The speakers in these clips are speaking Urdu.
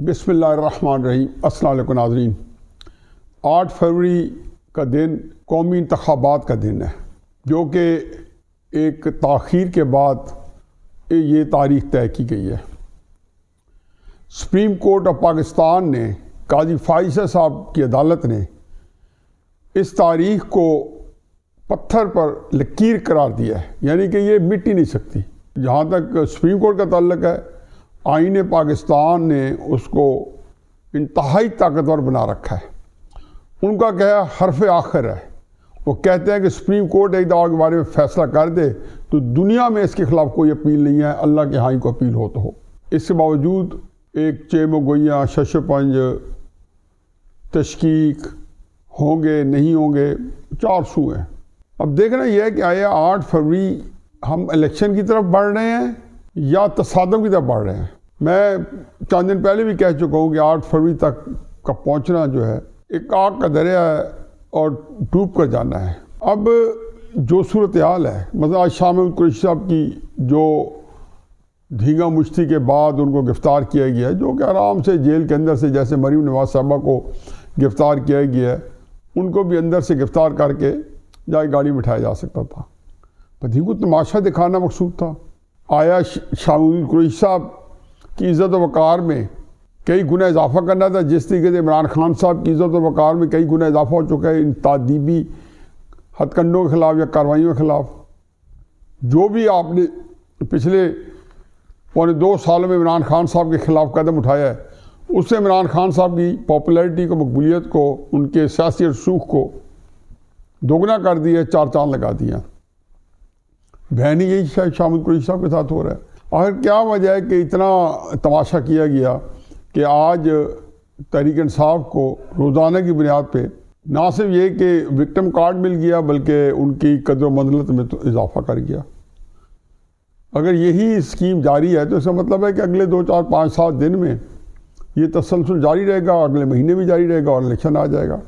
بسم اللہ الرحمن الرحیم۔ السلام علیکم ناظرین۔ 8 فروری کا دن قومی انتخابات کا دن ہے، جو کہ ایک تاخیر کے بعد یہ تاریخ طے کی گئی ہے۔ سپریم کورٹ آف پاکستان نے، قاضی فائزہ صاحب کی عدالت نے اس تاریخ کو پتھر پر لکیر قرار دیا ہے، یعنی کہ یہ مٹ ہی نہیں سکتی۔ جہاں تک سپریم کورٹ کا تعلق ہے، آئین پاکستان نے اس کو انتہائی طاقتور بنا رکھا ہے۔ ان کا کیا حرف آخر ہے، وہ کہتے ہیں کہ سپریم کورٹ ایک دفعہ کے بارے میں فیصلہ کر دے تو دنیا میں اس کے خلاف کوئی اپیل نہیں ہے، اللہ کے ہاں کو اپیل ہو تو ہو۔ اس کے باوجود ایک چیم و گوئیاں، شش و پنج، تشکیک، ہوں گے نہیں ہوں گے، 4 سو ہیں۔ اب دیکھنا یہ ہے کہ آیا 8 فروری ہم الیکشن کی طرف بڑھ رہے ہیں یا تصادم کی طرف بڑھ رہے ہیں۔ میں چند دن پہلے بھی کہہ چکا ہوں کہ 8 فروری تک کا پہنچنا جو ہے ایک آگ کا دریا ہے اور ڈوب کر جانا ہے۔ اب جو صورتحال ہے، مثلا آج شامل قریشی صاحب کی جو دھیگا مشتی کے بعد ان کو گرفتار کیا گیا ہے، جو کہ آرام سے جیل کے اندر سے، جیسے مریم نواز صاحبہ کو گرفتار کیا گیا ہے، ان کو بھی اندر سے گرفتار کر کے جائے گاڑی میں بٹھایا جا سکتا تھا۔ بدھی کو تماشا دکھانا مقصود تھا۔ آیا شامل قریشی صاحب کی عزت و وقار میں کئی گنا اضافہ کرنا تھا، جس طریقے سے عمران خان صاحب کی عزت و وقار میں کئی گنا اضافہ ہو چکا ہے ان تعدیبی ہتھ کنڈوں کے خلاف یا کارروائیوں کے خلاف۔ جو بھی آپ نے پچھلے 2.25 سالوں میں عمران خان صاحب کے خلاف قدم اٹھایا ہے، اس سے عمران خان صاحب کی پاپولیرٹی کو، مقبولیت کو، ان کے سیاسی رسوخ کو دوگنا کر دیا، 4 چاند لگا دیا۔ بہن ہی یہی شاید شامل قریشی صاحب کے ساتھ ہو رہا ہے۔ آخر کیا وجہ ہے کہ اتنا تماشا کیا گیا کہ آج تحریک انصاف کو روزانہ کی بنیاد پہ نہ صرف یہ کہ وکٹم کارڈ مل گیا، بلکہ ان کی قدر و منزلت میں تو اضافہ کر گیا۔ اگر یہی اسکیم جاری ہے تو اس کا مطلب ہے کہ اگلے 2 4 5 7 دن میں یہ تسلسل جاری رہے گا، اگلے مہینے بھی جاری رہے گا اور الیکشن آ جائے گا۔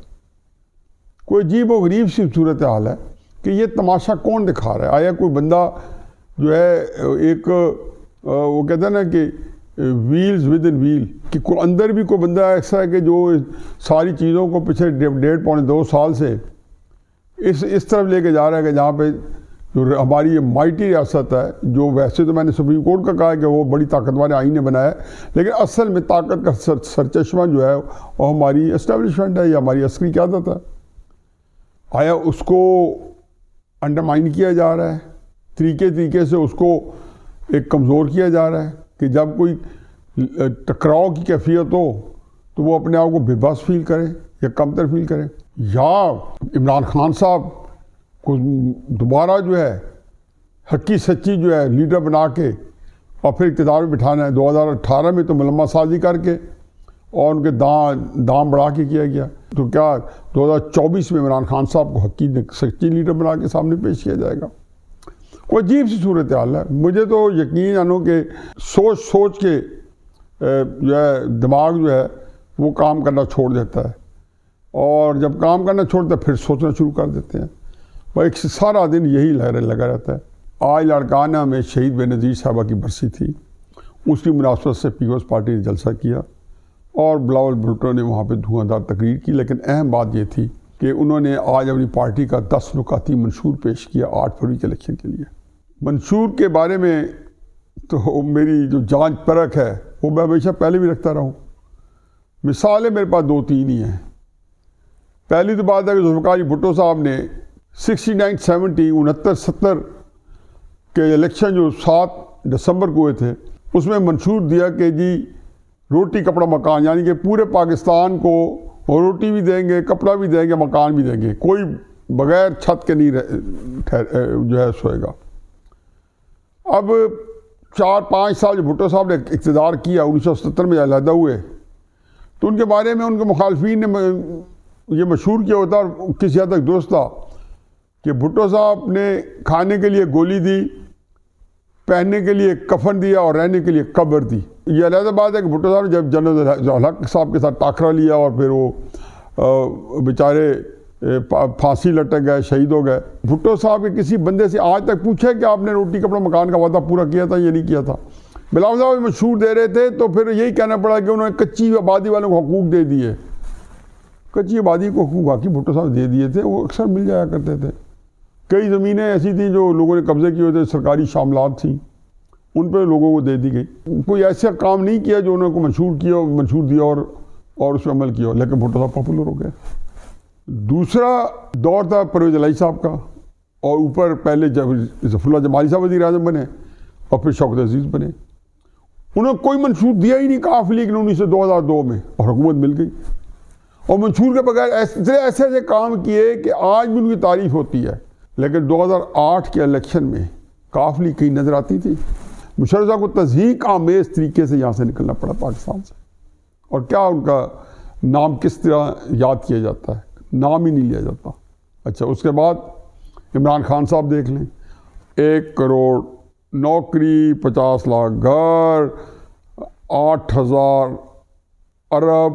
کوئی عجیب و غریب سی صورتحال ہے کہ یہ تماشا کون دکھا رہا ہے؟ آیا کوئی بندہ جو ہے ایک وہ کہتے ہیں نا کہ ویلز ود ان ویل، کہ اندر بھی کوئی بندہ ایسا ہے کہ جو ساری چیزوں کو پچھلے 1.5-2 سال سے اس طرف لے کے جا رہا ہے کہ جہاں پہ جو ہماری یہ مائٹی ریاست ہے، جو ویسے تو میں نے سپریم کورٹ کا کہا ہے کہ وہ بڑی طاقتور آئین نے بنایا ہے، لیکن اصل میں طاقت کا سرچشمہ جو ہے وہ ہماری اسٹیبلشمنٹ ہے یا ہماری عسکری قیادت ہے۔ آیا اس کو انڈرمائن کیا جا رہا ہے، طریقے سے اس کو ایک کمزور کیا جا رہا ہے کہ جب کوئی ٹکراؤ کی کیفیت ہو تو وہ اپنے آپ کو بے بس فیل کرے یا کمتر فیل کرے، یا عمران خان صاحب کو دوبارہ جو ہے حقی سچی جو ہے لیڈر بنا کے اور پھر اقتدار میں بٹھانا ہے۔ 2018 میں تو ملمہ سازی کر کے اور ان کے دام بڑھا کے کیا گیا، تو کیا 2024 میں عمران خان صاحب کو حقی سچی لیڈر بنا کے سامنے پیش کیا جائے گا؟ کوئی عجیب سی صورتحال ہے۔ مجھے تو یقین جانو کہ سوچ کے جو ہے دماغ جو ہے وہ کام کرنا چھوڑ دیتا ہے، اور جب کام کرنا چھوڑتا ہے پھر سوچنا شروع کر دیتے ہیں۔ وہ ایک سارا دن یہی لگا رہتا ہے۔ آج لاڑکانہ میں شہید بے نظیر صاحبہ کی برسی تھی، اس کی مناسبت سے پیپلز پارٹی نے جلسہ کیا اور بلاول بھٹو نے وہاں پہ دھواں دھار تقریر کی، لیکن اہم بات یہ تھی کہ انہوں نے آج اپنی پارٹی کا 10 نکاتی منشور پیش کیا 8 فروری کے الیکشن کے لیے۔ منشور کے بارے میں تو میری جو جانچ پرکھ ہے وہ میں ہمیشہ پہلے بھی رکھتا رہا ہوں۔ مثالیں میرے پاس 2-3 ہی ہیں۔ پہلی تو بات ہے کہ ذوالفقار بھٹو صاحب نے 69 70 69 70 کے الیکشن جو 7 دسمبر کو ہوئے تھے، اس میں منشور دیا کہ جی روٹی کپڑا مکان، یعنی کہ پورے پاکستان کو روٹی بھی دیں گے، کپڑا بھی دیں گے، مکان بھی دیں گے، کوئی بغیر چھت کے نہیں جو ہے سوئے گا۔ اب 4-5 سال جو بھٹو صاحب نے اقتدار کیا، 1977 میں علیحدہ ہوئے، تو ان کے بارے میں ان کے مخالفین نے یہ مشہور کیا ہوتا اور کسی حد تک درست تھا کہ بھٹو صاحب نے کھانے کے لیے گولی دی، پہننے کے لیے کفن دیا اور رہنے کے لیے قبر دی۔ یہ علیحدہ بات ہے کہ بھٹو صاحب نے جب جنرل ضیاء-ال-حق صاحب کے ساتھ ٹاکرا لیا اور پھر وہ بیچارے پھانسی لٹک گئے، شہید ہو گئے، بھٹو صاحب کے کسی بندے سے آج تک پوچھا کہ آپ نے روٹی کپڑا مکان کا وعدہ پورا کیا تھا یا نہیں کیا تھا؟ بلاول صاحب مشہور دے رہے تھے تو پھر یہی کہنا پڑا کہ انہوں نے کچی آبادی والوں کو حقوق دے دیے. کچی آبادی کو حقوق واقعی بھٹو صاحب دے دیے تھے, وہ اکثر مل جایا کرتے تھے. کئی زمینیں ایسی تھیں جو لوگوں نے قبضے کیے ہوئے تھے, سرکاری شاملات تھیں, ان پہ لوگوں کو دے دی گئی. کوئی ایسا کام نہیں کیا جو انہوں نے منشور کیا, منشور دیا اور اس پہ عمل کیا, لیکن بھٹو صاحب پاپولر ہو گئے. دوسرا دور تھا پرویز الہی صاحب کا, اور اوپر پہلے ظفر اللہ جمالی صاحب وزیر اعظم بنے اور پھر شوکت عزیز بنے. انہوں نے کوئی منشور دیا ہی نہیں کاف لیگ نے 2002 میں, اور حکومت مل گئی. اور منشور کے بغیر ایسے ایسے کام کیے کہ آج بھی ان کی تعریف ہوتی ہے. لیکن 2008 کے الیکشن میں کاف لیگ کہیں نظر آتی تھی. مشرف صاحب کو تضحیک آمیز طریقے سے یہاں سے نکلنا پڑا پاکستان سے. اور کیا ان کا نام کس طرح یاد کیا جاتا ہے, نام ہی نہیں لیا جاتا. اچھا, اس کے بعد عمران خان صاحب دیکھ لیں, 1 کروڑ نوکری, 50 لاکھ گھر, 8000 ارب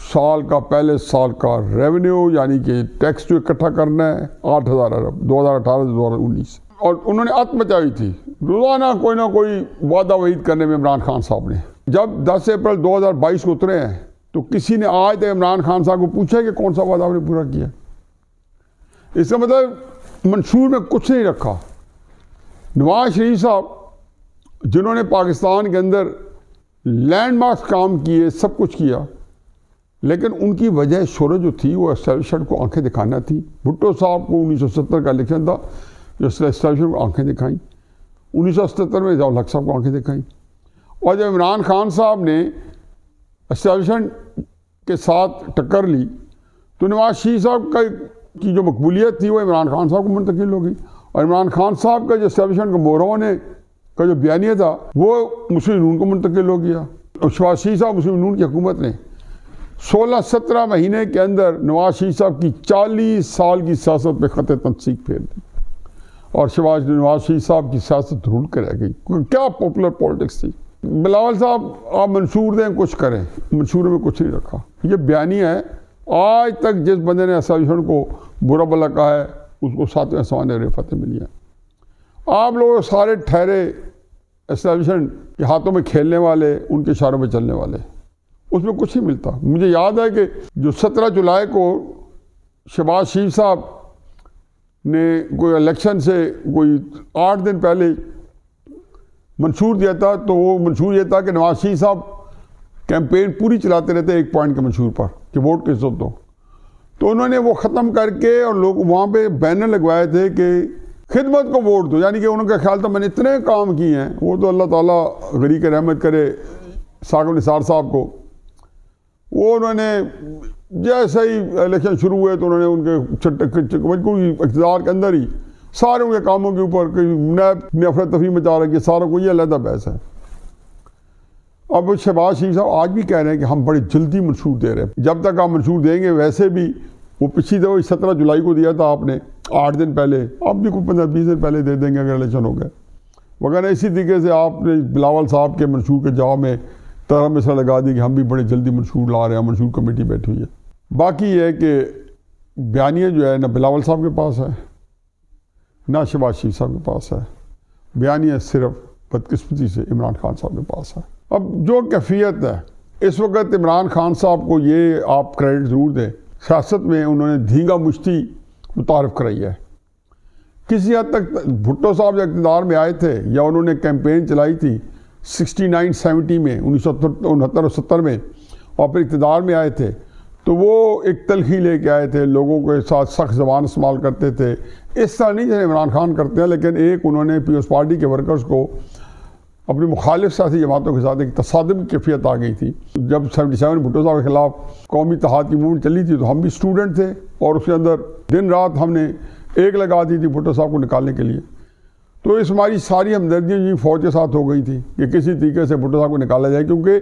سال کا, پہلے سال کا ریونیو, یعنی کہ ٹیکس جو اکٹھا کرنا ہے 8000 ارب 2018 سے 2019. اور انہوں نے ات مچائی تھی روزانہ کوئی نہ کوئی وعدہ وعید کرنے میں. عمران خان صاحب نے جب 10 اپریل 2022 کو اترے ہیں تو کسی نے آج تک عمران خان صاحب کو پوچھا کہ کون سا وعدہ آپ نے پورا کیا. اس کا مطلب منشور میں کچھ نہیں رکھا. نواز شریف صاحب جنہوں نے پاکستان کے اندر لینڈ مارکس کام کیے, سب کچھ کیا, لیکن ان کی وجہ شہرت جو تھی وہ اسٹیبلشمنٹ کو آنکھیں دکھانا تھی. بھٹو صاحب کو 1970 کا الیکشن تھا جو اسٹیبلشمنٹ کو آنکھیں دکھائیں, 1977 میں ضیاء الحق صاحب کو آنکھیں دکھائیں. اور جب عمران خان صاحب نے اسٹیبلشمنٹ کے ساتھ ٹکر لی تو نواز شریف صاحب کی جو مقبولیت تھی وہ عمران خان صاحب کو منتقل ہو گئی. اور عمران خان صاحب کا جو اسٹیبلشمنٹ کا مورون کا جو بیانیہ تھا وہ مسلم نون کو منتقل ہو گیا. اور شہباز شریف صاحب مسلم نون کی حکومت نے 16-17 مہینے کے اندر نواز شریف صاحب کی 40 سال کی سیاست پہ خط تنسیق پھیر دی, اور نواز شریف صاحب کی سیاست رول کر رہ گئی. کیا پاپولر پالیٹکس تھی. بلاول صاحب آپ منشور دیں کچھ کریں, منشور میں کچھ نہیں رکھا. یہ بیانیہ ہے, آج تک جس بندے نے اسٹیبلشمنٹ کو برا بھلا کہا ہے اس کو 7ویں آسمان سے فتح ملی ہے. آپ لوگ سارے ٹھہرے اسٹیبلشمنٹ کے ہاتھوں میں کھیلنے والے, ان کے اشاروں پہ چلنے والے, اس میں کچھ نہیں ملتا. مجھے یاد ہے کہ جو 17 جولائی کو شہباز شریف صاحب نے کوئی الیکشن سے کوئی 8 دن پہلے منشور دیا تھا, تو وہ منشور یہ تھا کہ نواز شریف صاحب کیمپین پوری چلاتے رہتے ایک پوائنٹ کے منشور پر کہ ووٹ کس کو دو. تو انہوں نے وہ ختم کر کے اور لوگ وہاں پہ بینر لگوائے تھے کہ خدمت کو ووٹ دو, یعنی کہ انہوں کا خیال تھا میں نے اتنے کام کیے ہیں. وہ تو اللہ تعالیٰ غریق رحمت کرے ثاقب نثار صاحب کو, وہ انہوں نے جیسے ہی الیکشن شروع ہوئے تو انہوں نے ان کے اقتدار کے اندر ہی سارے ان کے کاموں کے اوپر نفرت تفریح مچا رہے کہ ساروں کو یہ علیحدہ بحث ہے. اب شہباز شریف صاحب آج بھی کہہ رہے ہیں کہ ہم بڑے جلدی منشور دے رہے ہیں. جب تک آپ منشور دیں گے, ویسے بھی وہ پچھلی دفعہ 17 جولائی کو دیا تھا آپ نے 8 دن پہلے, آپ بھی کوئی 15-20 دن پہلے دے دیں گے اگر الیکشن ہو گئے. وغیرہ اسی طریقے سے آپ نے بلاول صاحب کے منشور کے جواب میں طرح مثلا لگا دی کہ ہم بھی بڑے جلدی منشور لا رہے ہیں, منشور کمیٹی بیٹھی ہوئی ہے. باقی یہ ہے کہ بیانیہ جو ہے نہ بلاول صاحب کے پاس ہے نہ شہباز شریف صاحب کے پاس ہے. بیانیہ صرف بدقسمتی سے عمران خان صاحب کے پاس ہے. اب جو کیفیت ہے اس وقت عمران خان صاحب کو یہ آپ کریڈٹ ضرور دیں, سیاست میں انہوں نے دھینگا مشتی متعارف کرائی ہے. کسی حد تک بھٹو صاحب جو اقتدار میں آئے تھے یا انہوں نے کیمپین چلائی تھی 69-70 میں 1969 اور 70 میں, اور پھر اقتدار میں آئے تھے, تو وہ ایک تلخی لے کے آئے تھے, لوگوں کے ساتھ سخت زبان استعمال کرتے تھے. اس طرح نہیں جیسے عمران خان کرتے ہیں, لیکن ایک انہوں نے پیپلز پارٹی کے ورکرز کو اپنی مخالف سیاسی جماعتوں کے ساتھ ایک تصادم کی کیفیت آ گئی تھی. جب 77 بھٹو صاحب کے خلاف قومی اتحاد کی موومنٹ چلی تھی تو ہم بھی اسٹوڈنٹ تھے, اور اس کے اندر دن رات ہم نے ایک لگا دی تھی بھٹو صاحب کو نکالنے کے لیے. تو اس ہماری ساری ہمدردیاں جی فوج کے ساتھ ہو گئی تھی کہ کسی طریقے سے بھٹو صاحب کو نکالا جائے, کیونکہ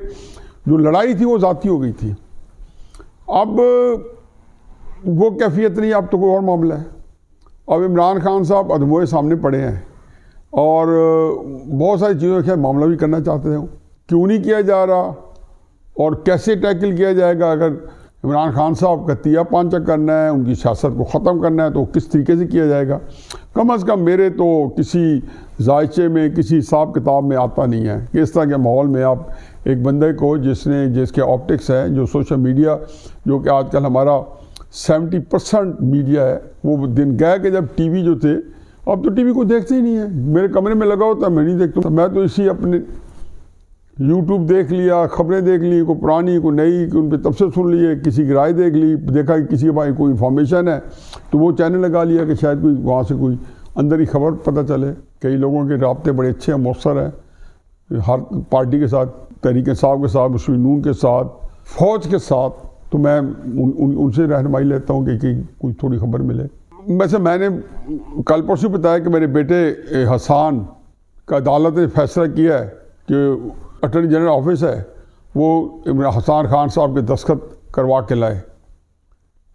جو لڑائی تھی وہ ذاتی ہو گئی تھی. اب وہ کیفیت نہیں, اب تو کوئی اور معاملہ ہے. اب عمران خان صاحب ادموئے سامنے پڑے ہیں اور بہت ساری چیزوں کے معاملہ بھی کرنا چاہتے ہیں. کیوں نہیں کیا جا رہا اور کیسے ٹیکل کیا جائے گا؟ اگر عمران خان صاحب کا تیا پانچا کرنا ہے، ان کی سیاست کو ختم کرنا ہے، تو کس طریقے سے کیا جائے گا؟ کم از کم میرے تو کسی ذائچے میں، کسی حساب کتاب میں آتا نہیں ہے کہ اس طرح کے ماحول میں آپ ایک بندے کو جس کے آپٹکس ہیں، جو سوشل میڈیا، جو کہ آج کل ہمارا 70% میڈیا ہے، وہ دن گئے کہ جب ٹی وی جو تھے، اب تو ٹی وی کو دیکھتے ہی نہیں ہے، میرے کمرے میں لگا ہوتا ہے میں نہیں دیکھتا، میں تو اسی اپنے یوٹیوب دیکھ لیا، خبریں دیکھ لی، کوئی پرانی کوئی نئی، ان پہ تبصرے سن لیے، کسی کی رائے دیکھ لی، دیکھا کہ کسی کے پاس کوئی انفارمیشن ہے تو وہ چینل لگا لیا کہ شاید کوئی وہاں سے کوئی اندر ہی خبر پتہ چلے۔ کئی لوگوں کے رابطے بڑے اچھے ہیں، مؤثر ہیں ہر پارٹی کے ساتھ، تحریک انصاف کے ساتھ، مسلم نون کے ساتھ، فوج کے ساتھ، تو میں ان سے رہنمائی لیتا ہوں کہ کوئی تھوڑی خبر ملے۔ ویسے میں نے کل پرسوں بتایا کہ میرے بیٹے حسان کا عدالت نے فیصلہ کیا ہے کہ اٹارنی جنرل آفس ہے وہ حسان خان صاحب کے دستخط کروا کے لائے۔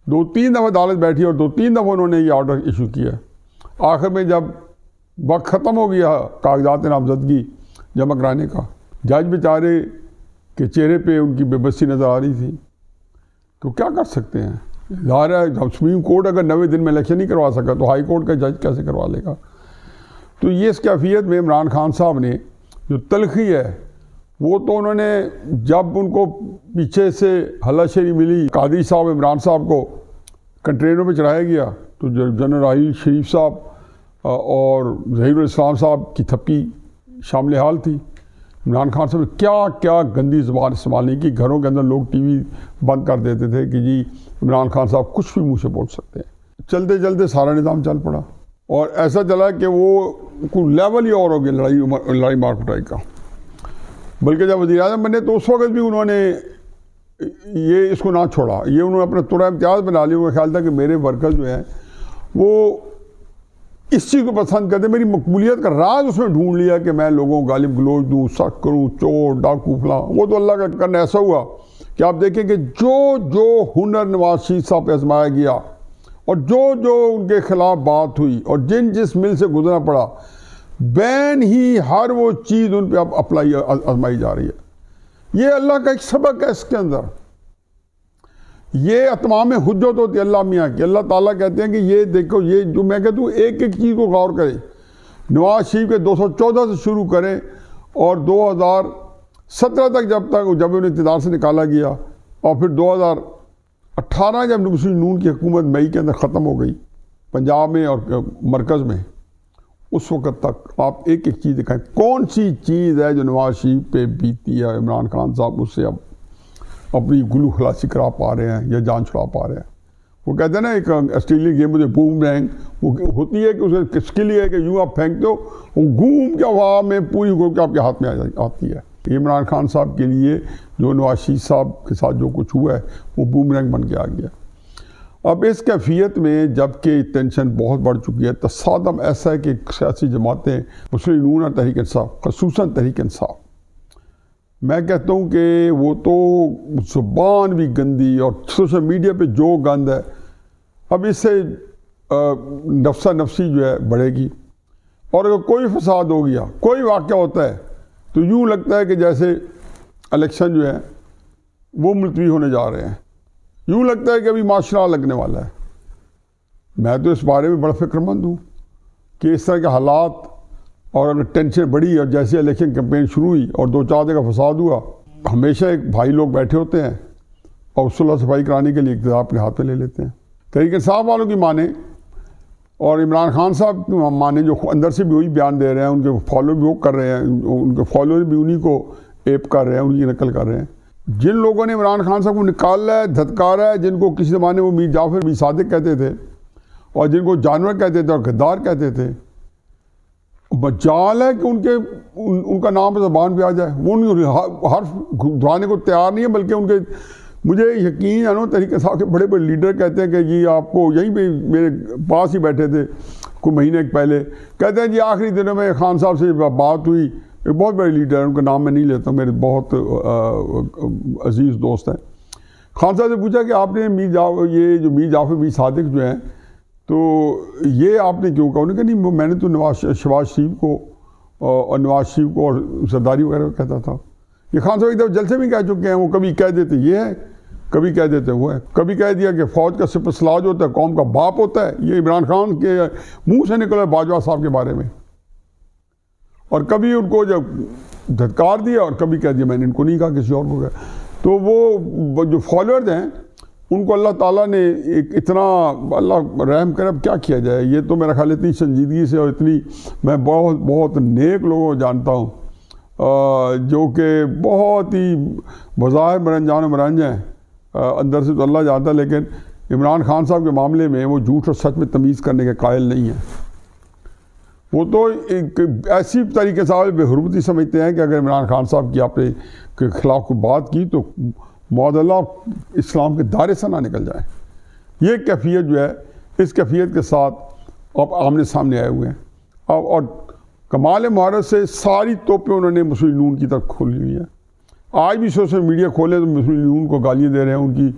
2-3 دفعہ عدالت بیٹھی اور 2-3 دفعہ انہوں نے یہ آرڈر ایشو کیا۔ آخر میں جب وقت ختم ہو گیا کاغذات نامزدگی جمع کرانے کا، جج بیچارے کے چہرے پہ ان کی بے بسی نظر آ رہی تھی، تو کیا کر سکتے ہیں؟ ظاہر ہے جب سپریم کورٹ اگر 90 دن میں الیکشن نہیں کروا سکا تو ہائی کورٹ کا جج کیسے کروا لے گا؟ تو یہ اس کیفیت میں عمران خان صاحب نے جو تلخی ہے، وہ تو انہوں نے جب ان کو پیچھے سے ہلہ شیری ملی، قادری صاحب عمران صاحب کو کنٹرینوں پہ چڑھایا گیا تو جنرل راحیل شریف صاحب اور ظہیر الاسلام صاحب کی تھپکی شامل حال تھی۔ عمران خان صاحب نے کیا گندی زبان استعمال نہیں کی، گھروں کے اندر لوگ ٹی وی بند کر دیتے تھے کہ جی عمران خان صاحب کچھ بھی منہ سے بول سکتے ہیں۔ چلتے چلتے سارا نظام چل پڑا اور ایسا چلا کہ وہ کوئی لیول ہی اور ہو گیا لڑائی مار پٹائی کا۔ بلکہ جب وزیر اعظم بنے تو اس وقت بھی انہوں نے یہ اس کو نہ چھوڑا، یہ انہوں نے اپنا ترہ امتیاز بنا لیا۔ میرا خیال تھا کہ میرے ورکر جو ہیں وہ اس چیز کو پسند کرتے، میری مقبولیت کا راز اس میں ڈھونڈ لیا کہ میں لوگوں کو گالب گلوچ دوں، سخت کروں، چور ڈاکو فلاں۔ وہ تو اللہ کا کرنا ایسا ہوا کہ آپ دیکھیں کہ جو ہنر نواز شریف صاحب پہ آزمایا گیا اور جو ان کے خلاف بات ہوئی اور جس مل سے گزرنا پڑا، بین ہی ہر وہ چیز ان پہ اب آزمائی جا رہی ہے۔ یہ اللہ کا ایک سبق ہے اس کے اندر، یہ اتمام حجت ہوتی ہے اللہ میاں کی۔ اللہ تعالیٰ کہتے ہیں کہ یہ دیکھو، یہ جو میں کہتا ہوں ایک چیز کو غور کرے۔ نواز شریف کے 214 سے شروع کریں اور 2017 تک جب انہیں اقتدار سے نکالا گیا اور پھر 2018 جب مسلم نون کی حکومت مئی کے اندر ختم ہو گئی پنجاب میں اور مرکز میں، اس وقت تک آپ ایک چیز دکھائیں، کون سی چیز ہے جو نواز شریف پہ بیتی ہے عمران خان صاحب اس سے اب اپنی گلو خلاصی کرا پا رہے ہیں یا جان چھڑا پا رہے ہیں۔ وہ کہتے ہیں نا ایک آسٹریلین گیم میں بوم رینگ وہ ہوتی ہے کہ اسے اسکل یہ ہے کہ یوں آپ پھینکتے ہو، وہ گھوم کے ہوا میں پوری گول کے آپ کے ہاتھ میں آتی ہے۔ عمران خان صاحب کے لیے جو نواز شریف صاحب کے ساتھ جو کچھ ہوا ہے وہ بوم رینگ بن کے آ گیا۔ اب اس کیفیت میں جب کہ ٹینشن بہت بڑھ چکی ہے، تصادم ایسا ہے کہ سیاسی جماعتیں مسلم نون اور تحریک انصاف، خصوصاً تحریک انصاف، میں کہتا ہوں کہ وہ تو زبان بھی گندی اور سوشل میڈیا پہ جو گند ہے، اب اس سے نفسہ نفسی جو ہے بڑھے گی۔ اور اگر کوئی فساد ہو گیا، کوئی واقعہ ہوتا ہے تو یوں لگتا ہے کہ جیسے الیکشن جو ہے وہ ملتوی ہونے جا رہے ہیں، یوں لگتا ہے کہ ابھی معاشرہ لگنے والا ہے۔ میں تو اس بارے میں بڑا فکر مند ہوں کہ اس طرح کے حالات اور اگر ٹینشن بڑھی اور جیسے الیکشن کیمپین شروع ہوئی اور 2-4 جگہ فساد ہوا، ہمیشہ ایک بھائی لوگ بیٹھے ہوتے ہیں اور صلح صفائی کرانے کے لیے اقتدار اپنے ہاتھ میں لے لیتے ہیں۔ تحریک انصاف والوں کی مانیں اور عمران خان صاحب کی مانیں، جو اندر سے بھی وہی بیان دے رہے ہیں، ان کے فالو بھی وہ کر رہے ہیں، ان کے فالوور بھی انہی کو ایپ کر رہے ہیں، ان کی نقل کر رہے ہیں۔ جن لوگوں نے عمران خان صاحب کو نکالا ہے، دھتکارا ہے، جن کو کسی زمانے وہ میر جعفر میر صادق کہتے تھے اور جن کو جانور کہتے تھے اور غدار کہتے تھے، مجال ہے کہ ان کا نام زبان پہ آ جائے، وہ حرف دہرانے کو تیار نہیں ہے، بلکہ ان کے، مجھے یقین ہے نا، تحریک انصاف کے بڑے بڑے لیڈر کہتے ہیں کہ جی آپ کو یہیں پہ میرے پاس ہی بیٹھے تھے کوئی مہینے پہلے، کہتے ہیں جی آخری دنوں میں خان صاحب سے بات ہوئی، ایک بہت بڑے لیڈر ہیں، ان کا نام میں نہیں لیتا، میرے بہت عزیز دوست ہیں۔ خان صاحب سے پوچھا کہ آپ نے یہ جو میر جعفر میر صادق جو ہیں تو یہ آپ نے کیوں کہا؟ انہوں نے کہا نہیں، میں نے تو شہباز شریف کو اور نواز شریف کو اور سرداری وغیرہ کہتا تھا۔ یہ خان صاحب ایک دفعہ جلسے میں کہہ چکے ہیں، وہ کبھی کہہ دیتے یہ ہے، کبھی کہہ دیتے ہوئے، کبھی کہہ دیا کہ فوج کا سپہ سالار جو ہوتا ہے قوم کا باپ ہوتا ہے. یہ عمران خان کے منہ سے نکلا باجوہ صاحب کے بارے میں. اور کبھی ان کو جب دھتکار دیا اور کبھی کہہ دیا میں نے ان کو نہیں کہا، کسی اور کو کہا. تو وہ جو فالوورز ہیں ان کو اللہ تعالیٰ نے ایک اتنا، اللہ رحم کرے، اب کیا کیا جائے. یہ تو میرا خیال اتنی سنجیدگی سے اور اتنی، میں بہت بہت نیک لوگوں کو جانتا ہوں جو کہ بہت ہی بظاہر مرنجان و مرنج ہیں، اندر سے تو اللہ جانتا ہے، لیکن عمران خان صاحب کے معاملے میں وہ جھوٹ اور سچ میں تمیز کرنے کے قائل نہیں ہیں. وہ تو ایک ایسی طریقے سے بے حرمتی سمجھتے ہیں کہ اگر عمران خان صاحب کی آپ کے خلاف کوئی بات کی تو معاذ اللہ اسلام کے دائرے سے نہ نکل جائیں. یہ کیفیت جو ہے، اس کیفیت کے ساتھ آپ آمنے سامنے آئے ہوئے ہیں. اور کمال مہارت سے ساری توپیں انہوں نے مسلم نون کی طرف کھولی ہوئی ہیں. آج بھی سوشل میڈیا کھولے تو مسلم نون کو گالیاں دے رہے ہیں، ان کی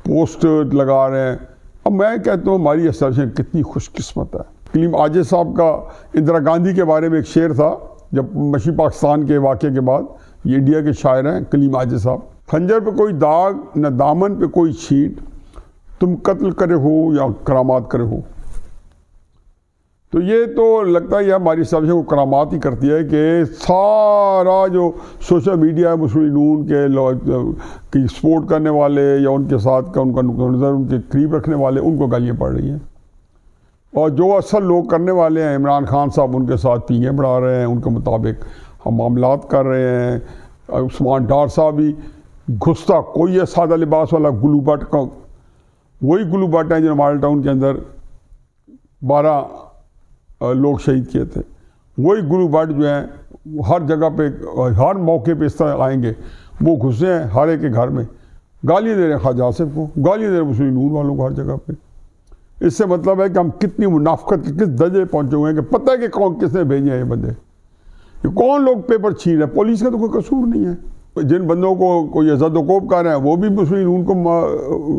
پوسٹ لگا رہے ہیں. اب میں کہتا ہوں ہماری اسٹیبلشمنٹ کتنی خوش قسمت ہے. کلیم عاجز صاحب کا اندرا گاندھی کے بارے میں ایک شعر تھا جب مشی پاکستان کے واقعے کے بعد. یہ انڈیا کے شاعر ہیں کلیم عاجز صاحب. خنجر پہ کوئی داغ نہ دامن پہ کوئی چھینٹ، تم قتل کرے ہو یا کرامات کرے ہو. تو یہ تو لگتا ہے یہ ہماری سبزی کو کرامات ہی کرتی ہے کہ سارا جو سوشل میڈیا ہے مسلم نون کے سپورٹ کرنے والے یا ان کے ساتھ کا ان کا نقطہ نظر ان کے قریب رکھنے والے ان کو گالیاں پڑ رہی ہیں. اور جو اصل لوگ کرنے والے ہیں، عمران خان صاحب ان کے ساتھ پینگیں بڑھا رہے ہیں، ان کے مطابق ہم معاملات کر رہے ہیں. عثمان ڈار صاحب بھی گھستا کوئی ہے سادہ لباس والا گلو بٹ کا، وہی گلو بٹ ہیں جو ماڈل ٹاؤن کے اندر 12 لوگ شہید کیے تھے. وہی گلو بٹ جو ہیں ہر جگہ پہ ہر موقع پہ اس طرح آئیں گے. وہ گھسے ہیں ہر ایک کے گھر میں، گالیاں دے رہے ہیں خواجہ آصف کو، گالیاں دے رہے ہیں مسلم نون والوں کو ہر جگہ پہ. اس سے مطلب ہے کہ ہم کتنی منافقت کے کس درجے پہنچے ہوئے ہیں کہ پتہ ہے کہ کون کس نے بھیجے ہیں یہ بندے. یہ کون لوگ پیپر چھین رہے ہیں؟ پولیس کا تو کوئی قصور نہیں ہے. جن بندوں کو کوئی زد و کوب کر رہے ہیں وہ بھی مسلم نون کو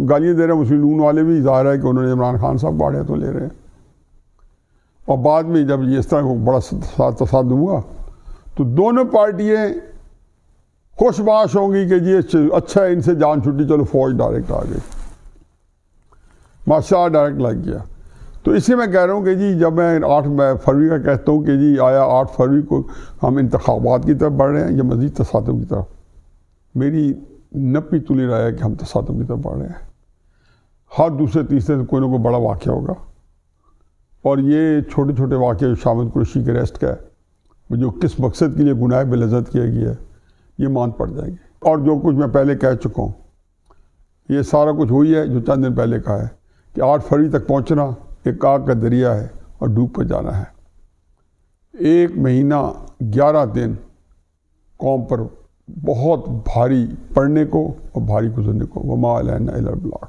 گالیاں دے رہے ہیں. مسلم نون والے بھی ظاہر ہے کہ انہوں نے عمران خان صاحب باڑے تو لے رہے ہیں. اور بعد میں جب یہ اس طرح کو بڑا تصادم ہوا تو دونوں پارٹیاں خوش باش ہوں گی کہ جی اچھا ہے ان سے جان چھٹی، چلو فوج ڈائریکٹ آ گئی، ماشاء ڈائریکٹ لگ گیا. تو اسی میں کہہ رہا ہوں کہ جی جب میں 8 فروری کا کہتا ہوں کہ جی آیا 8 فروری کو ہم انتخابات کی طرف بڑھ رہے ہیں یا مزید تصادم کی طرف، میری نپی تلی رہا ہے کہ ہم تصادم کی طرف بڑھ رہے ہیں. ہر دوسرے تیسرے سے کوئی نہ کوئی بڑا واقعہ ہوگا. اور یہ چھوٹے چھوٹے واقعے شامد قریشی کے ریسٹ کا ہے، جو کس مقصد کے لیے گناہ بلذت کیا گیا ہے، یہ مان پڑ جائیں گے. اور جو کچھ میں پہلے کہہ چکا ہوں یہ سارا کچھ ہوئی ہے جو چند دن پہلے کہا ہے کہ 8 فروری تک پہنچنا ایک آگ کا دریا ہے اور ڈوب پر جانا ہے. 1 مہینہ 11 دن قوم پر بہت بھاری پڑنے کو اور بھاری گزرنے کو. وما علینا الا البلاغ.